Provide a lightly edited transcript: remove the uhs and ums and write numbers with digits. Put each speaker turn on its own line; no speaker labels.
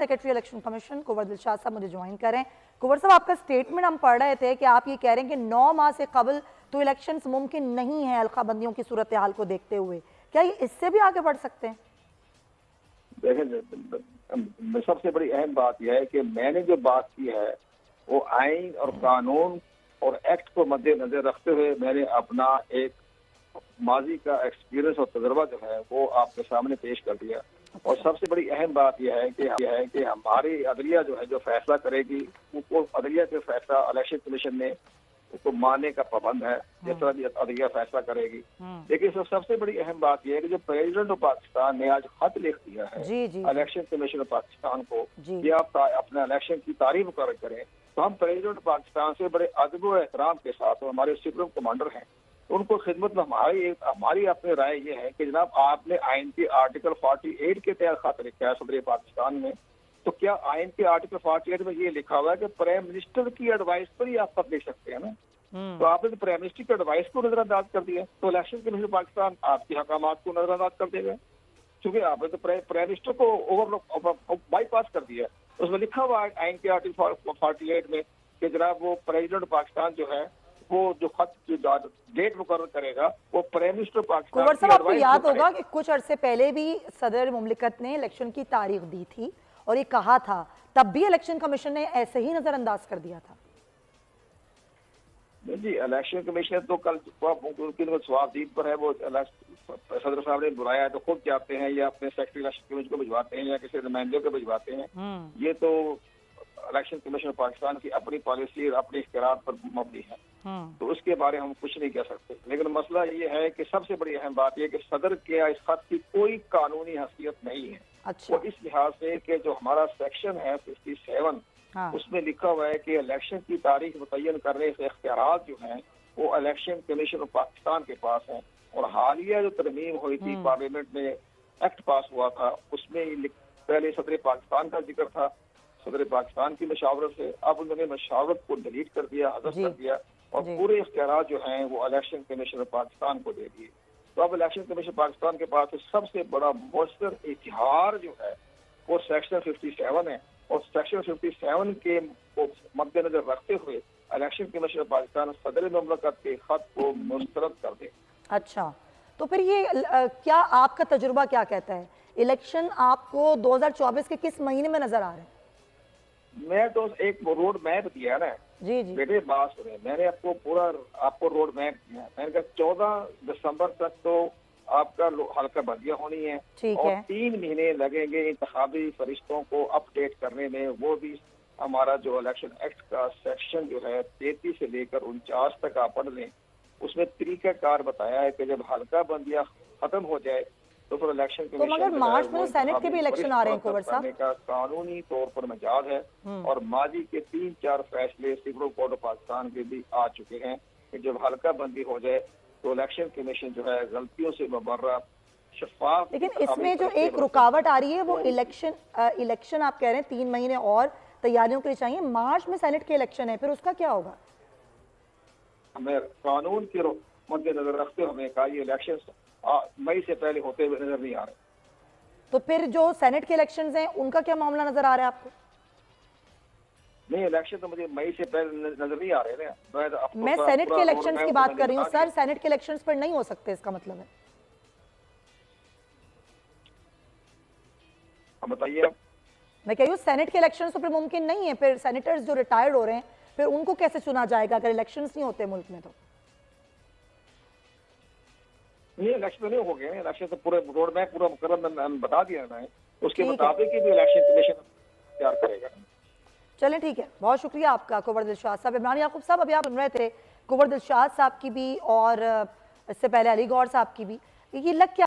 Secretary election commission कुंवर दिलशाद साहब मुझे join करें। कुंवर साहब, आपका स्टेटमेंट हम पढ़ रहे थे कि आप ये कह रहे हैं कि 9 माह से कबल तो इलेक्शंस मुमकिन नहीं है अलखाबंदियों की सूरत हाल को देखते हुए। क्या ये इससे भी आगे बढ़ सकते हैं?
देखें, सबसे बड़ी अहम बात यह है कि मैंने जो बात की है वो आइन और कानून और एक्ट को मद्देनजर रखते हुए मैंने अपना एक माजी का एक्सपीरियंस और तजर्बा जो है वो आपके सामने पेश कर दिया। और सबसे बड़ी अहम बात यह है कि हमारी अदलिया जो है जो फैसला करेगी वो अदलिया के फैसला इलेक्शन कमीशन ने उसको मानने का पाबंद है, जिस तरह भी अदलिया फैसला करेगी। लेकिन सबसे बड़ी अहम बात यह है कि जो प्रेसिडेंट ऑफ पाकिस्तान ने आज खत लिख दिया है इलेक्शन कमीशन ऑफ पाकिस्तान को कि आप अपने इलेक्शन की तारीफ मुकर्रर करें, तो हम प्रेसिडेंट ऑफ पाकिस्तान से बड़े अदब और एहतराम के साथ हमारे सुप्रीम कमांडर हैं उनको खिदमत में हमारी अपनी राय ये है कि जनाब आपने आइन के आर्टिकल 48 के तहत खत लिखा है सदर पाकिस्तान में, तो क्या आइन के आर्टिकल 48 में ये लिखा हुआ है कि प्राइम मिनिस्टर की एडवाइस पर ही आप खत लिख सकते हैं ना? तो आपने तो प्राइम मिनिस्टर की एडवाइस को नजरअंदाज कर दिया, तो इलेक्शन कमीशन पाकिस्तान आपके हकामात को नजरअंदाज कर देगा, क्योंकि आपने तो प्राइम मिनिस्टर को ओवर बाईपास कर दिया। उसमें लिखा हुआ है आइन के आर्टिकल 48 में कि जनाब वो प्रेसिडेंट पाकिस्तान जो है वो जो खत डेट मुकर्रर करेगा वो प्राइम मिनिस्टर पाकिस्तान।
कुंवर साहब, आपको याद होगा कि कुछ अरसे पहले भी सदर मुमलिकत ने इलेक्शन की तारीख दी थी और ये कहा था, तब भी इलेक्शन कमीशन ने ऐसे ही नजरअंदाज कर दिया था।
जी, इलेक्शन कमीशन तो कल स्वाबदीद पर है, वो सदर साहब ने बुलाया है तो खुद जाते हैं या अपने सेक्रेटरी इलेक्शन कमीशन को भिजवाते हैं या किसी नुमाइंदे को भिजवाते हैं। ये तो इलेक्शन कमीशन पाकिस्तान की अपनी पॉलिसी और अपने इख्तियार पर मबनी है, तो उसके बारे में हम कुछ नहीं कह सकते। लेकिन मसला ये है कि सबसे बड़ी अहम बात यह कि सदर के इस खत की कोई कानूनी हैसियत नहीं है।
अच्छा।
और इस लिहाज से कि जो हमारा सेक्शन है 57 उसमें लिखा हुआ है कि इलेक्शन की तारीख मुतय्यन करने से इख्तियारात जो हैं वो इलेक्शन कमीशन ऑफ पाकिस्तान के पास हैं। और हालिया जो तरमीम हुई थी पार्लियामेंट में एक्ट पास हुआ था उसमें पहले सदर पाकिस्तान का जिक्र था, सदर पाकिस्तान की मशावरत से, अब उन्होंने मशावरत को डिलीट कर दिया, हज़फ कर दिया और पूरे इख्तियारात जो हैं वो इलेक्शन कमीशन ऑफ पाकिस्तान को दे दिए। तो अब इलेक्शन कमीशन पाकिस्तान के पास सबसे बड़ा मौसर इतिहार जो है वो सेक्शन 57 है और सेक्शन 57 के मद्देनजर रखते हुए इलेक्शन कमीशन पाकिस्तान सदर मुमलिकत के खत को मुस्तरद कर दे।
अच्छा, तो फिर ये क्या आपका तजुर्बा क्या कहता है, इलेक्शन आपको 2024 के किस महीने में नजर आ रहे हैं?
मैं तो एक रोड मैप दिया ना
जी
बेटे, बात सुने, मैंने आपको रोड मैप दिया। मैंने कहा 14 दिसंबर तक तो आपका हल्का बंदियां होनी है और 3 महीने लगेंगे इंतखाबी फरिश्तों को अपडेट करने में। वो भी हमारा जो इलेक्शन एक्ट का सेक्शन जो है 33 से लेकर 49 तक आप पढ़ लें, उसमें तरीकाकार बताया है कि जब हल्का बंदियां खत्म हो जाए तो फिर इलेक्शन
तो मगर मार्च में सेनेट के भी इलेक्शन आ रहे हैं कुंवर साहब,
का कानूनी तौर पर मजाज है। और माजी के 3-4 फैसले सुप्रीम कोर्ट ऑफ पाकिस्तान के भी आ चुके हैं कि जब हल्का बंदी हो जाए तो इलेक्शन कमीशन जो है गलतियों से मुबर्रा शफाफ।
लेकिन इसमें जो एक रुकावट आ रही है वो इलेक्शन आप कह रहे हैं 3 महीने और तैयारियों के लिए चाहिए, मार्च में सेनेट के इलेक्शन है, फिर उसका क्या होगा?
हमें कानून के मद्देनजर रखते हुए कहा ये इलेक्शन मई से पहले होते हुए नजर नहीं आ रहे।
तो फिर जो सेनेट के इलेक्शंस हैं उनका क्या मामला नजर आ रहा है आपको?
नहीं, इलेक्शन तो मुझे मई से पहले नजर नहीं आ रहे ना।
मैं सेनेट के इलेक्शंस की बात कर रही हूँ सर, सेनेट के इलेक्शंस पर नहीं हो सकते, इसका मतलब है।
बताइए आप।
मैं कह रही हूँ सेनेट के इलेक्शंस तो फिर मुमकिन नहीं है, फिर सेनेटर्स जो रिटायर्ड हो रहे हैं फिर उनको कैसे चुना जाएगा अगर इलेक्शंस नहीं होते मुल्क में? तो
नहीं, इलेक्शन नहीं हो गए, इलेक्शन तो पूरे रोड मैप पूरा मुकर्रर बता दिया ना, उसके मुताबिक ही भी इलेक्शन कमीशन तैयार करेगा।
चलें, ठीक है, बहुत शुक्रिया आपका कुंवर दिलशाद साहब। इमरान याकूब साहब, अभी आप सुन रहे थे कुंवर दिलशाद साहब की भी और इससे पहले अली गौहर साहब की भी, ये लग क्या